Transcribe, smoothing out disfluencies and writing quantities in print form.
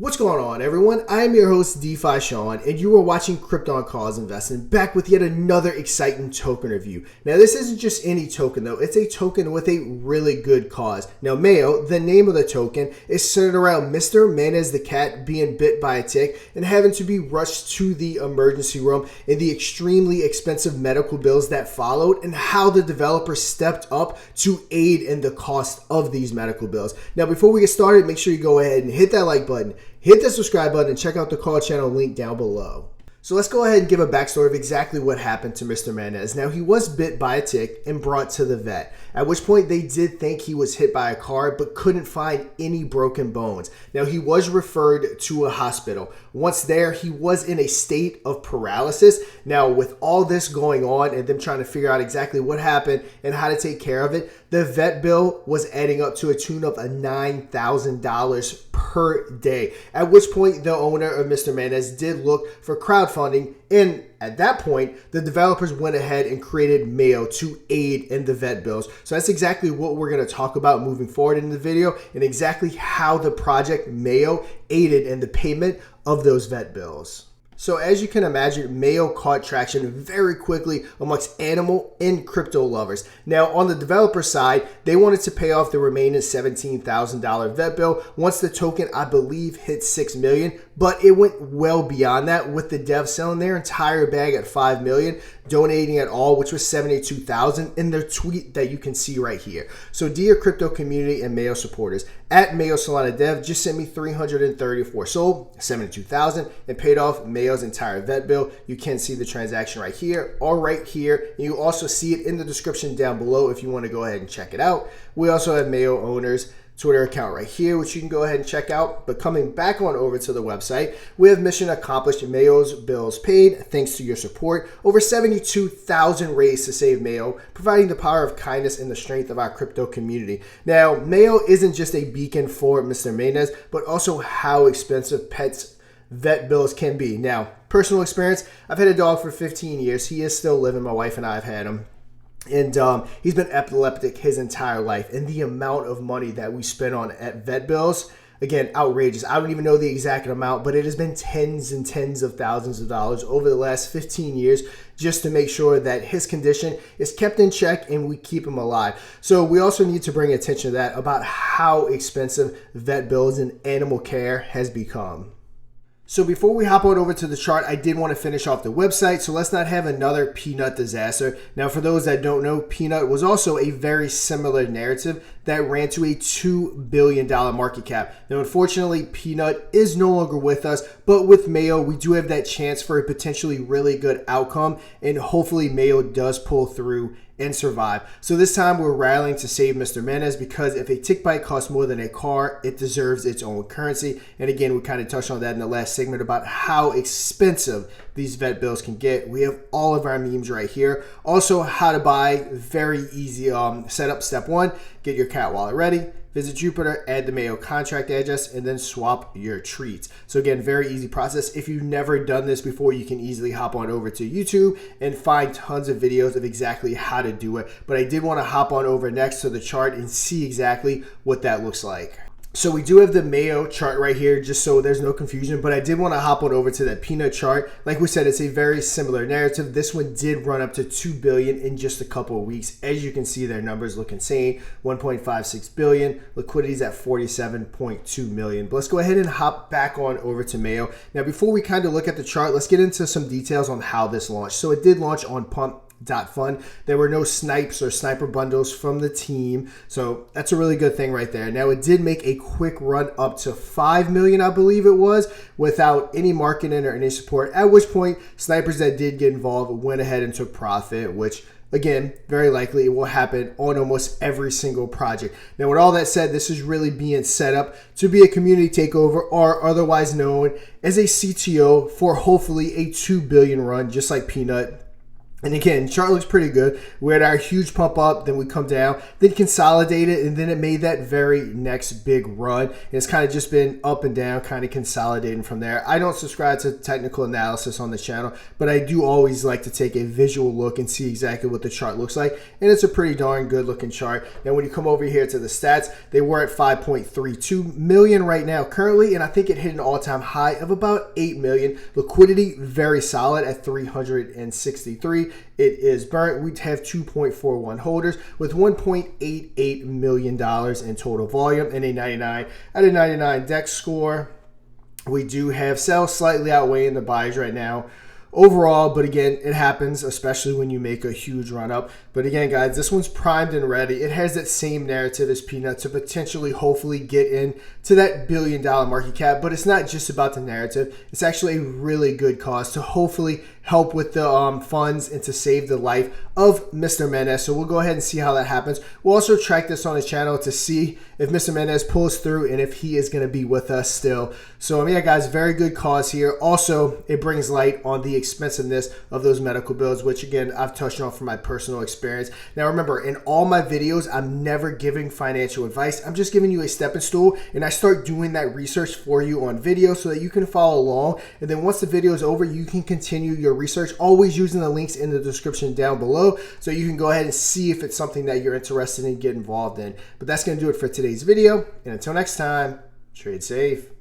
What's going on, everyone? I am your host, DeFi Sean, and you are watching Krypton Cause Investing, back with yet another exciting token review. Now, this isn't just any token, though. It's a token with a really good cause. Now, Mayo, the name of the token, is centered around Mr. Manz the cat being bit by a tick and having to be rushed to the emergency room, and the extremely expensive medical bills that followed, and how the developer stepped up to aid in the cost of these medical bills. Now, before we get started, make sure you go ahead and hit that like button, hit the subscribe button, and check out the call channel link down below. So let's go ahead and give a backstory of exactly what happened to Mr. Manz. Now, he was bit by a tick and brought to the vet, at which point they did think he was hit by a car but couldn't find any broken bones. Now, he was referred to a hospital. Once there, he was in a state of paralysis. Now, with all this going on and them trying to figure out exactly what happened and how to take care of it, the vet bill was adding up to a tune of $9,000 per day, at which point the owner of Mr. Manz did look for crowdfunding, and at that point the developers went ahead and created Mayo to aid in the vet bills. So that's exactly what we're going to talk about moving forward in the video, and exactly how the project Mayo aided in the payment of those vet bills. So as you can imagine, Mayo caught traction very quickly amongst animal and crypto lovers. Now, on the developer side, they wanted to pay off the remaining $17,000 vet bill once the token, I believe, hit 6 million, but it went well beyond that, with the devs selling their entire bag at 5 million, donating at all, which was 72,000, in their tweet that you can see right here. So dear crypto community and Mayo supporters, at Mayo Solana Dev just sent me 334, sold 72,000, and paid off Mayo's entire vet bill. You can see the transaction right here or right here. You also see it in the description down below if you want to go ahead and check it out. We also have Mayo owners Twitter account right here, which you can go ahead and check out. But coming back on over to the website, we have mission accomplished. Mayo's bills paid thanks to your support. Over 72,000 raised to save Mayo, providing the power of kindness and the strength of our crypto community. Now, Mayo isn't just a beacon for Mr. Manz, but also how expensive pets vet bills can be. Now, personal experience, I've had a dog for 15 years. He is still living. My wife and I have had him. And he's been epileptic his entire life. And the amount of money that we spent on at vet bills, again, outrageous. I don't even know the exact amount, but it has been tens and tens of thousands of dollars over the last 15 years just to make sure that his condition is kept in check and we keep him alive. So we also need to bring attention to that, about how expensive vet bills and animal care has become. So before we hop on over to the chart, I did want to finish off the website, so let's not have another PNUT disaster. Now, for those that don't know, PNUT was also a very similar narrative that ran to a $2 billion market cap. Now, unfortunately, PNUT is no longer with us, but with Mayo, we do have that chance for a potentially really good outcome, and hopefully Mayo does pull through and survive. So this time we're rallying to save Mr. Manz, because if a tick bite costs more than a car, it deserves its own currency. And again, we kind of touched on that in the last segment about how expensive these vet bills can get. We have all of our memes right here. Also, how to buy, very easy setup. Step one, get your cat wallet ready. Visit Jupiter, add the Mayo contract address, and then swap your treats. So again, very easy process. If you've never done this before, you can easily hop on over to YouTube and find tons of videos of exactly how to do it. But I did want to hop on over next to the chart and see exactly what that looks like. So we do have the Mayo chart right here, just so there's no confusion, but I did want to hop on over to that PNUT chart. Like we said, it's a very similar narrative. This one did run up to $2 billion in just a couple of weeks. As you can see, their numbers look insane. 1.56 billion, liquidity is at 47.2 million. But let's go ahead and hop back on over to Mayo. Now, before we kind of look at the chart, let's get into some details on how this launched. So it did launch on Pump.Fun. There were no snipes or sniper bundles from the team, so that's a really good thing right there. Now, it did make a quick run up to 5 million, I believe it was, without any marketing or any support, at which point snipers that did get involved went ahead and took profit, which again, very likely it will happen on almost every single project. Now, with all that said, this is really being set up to be a community takeover, or otherwise known as a CTO, for hopefully a 2 billion run, just like PNUT. And again, chart looks pretty good. We had our huge pump up, then we come down, then consolidated, and then it made that very next big run. And it's kind of just been up and down, kind of consolidating from there. I don't subscribe to technical analysis on the channel, but I do always like to take a visual look and see exactly what the chart looks like. And it's a pretty darn good looking chart. Now, when you come over here to the stats, they were at 5.32 million right now currently, and I think it hit an all-time high of about 8 million. Liquidity, very solid at 363. It is burnt. We have 2.41 holders with $1.88 million in total volume and a 99 out of 99 deck score. We do have sales slightly outweighing the buys right now overall, but again, it happens, especially when you make a huge run up. But again, guys, this one's primed and ready. It has that same narrative as PNUT to potentially, hopefully get into that $1 billion market cap. But it's not just about the narrative. It's actually a really good cause to hopefully help with the funds and to save the life of Mr. Manz. So we'll go ahead and see how that happens. We'll also track this on his channel to see if Mr. Manz pulls through and if he is going to be with us still. So yeah, guys, very good cause here. Also, it brings light on the expensiveness of those medical bills, which again, I've touched on from my personal experience. Now remember, in all my videos, I'm never giving financial advice. I'm just giving you a stepping stool, and I start doing that research for you on video so that you can follow along. And then once the video is over, you can continue your research, always using the links in the description down below, so you can go ahead and see if it's something that you're interested in, get involved in. But that's going to do it for today's video, and until next time, trade safe.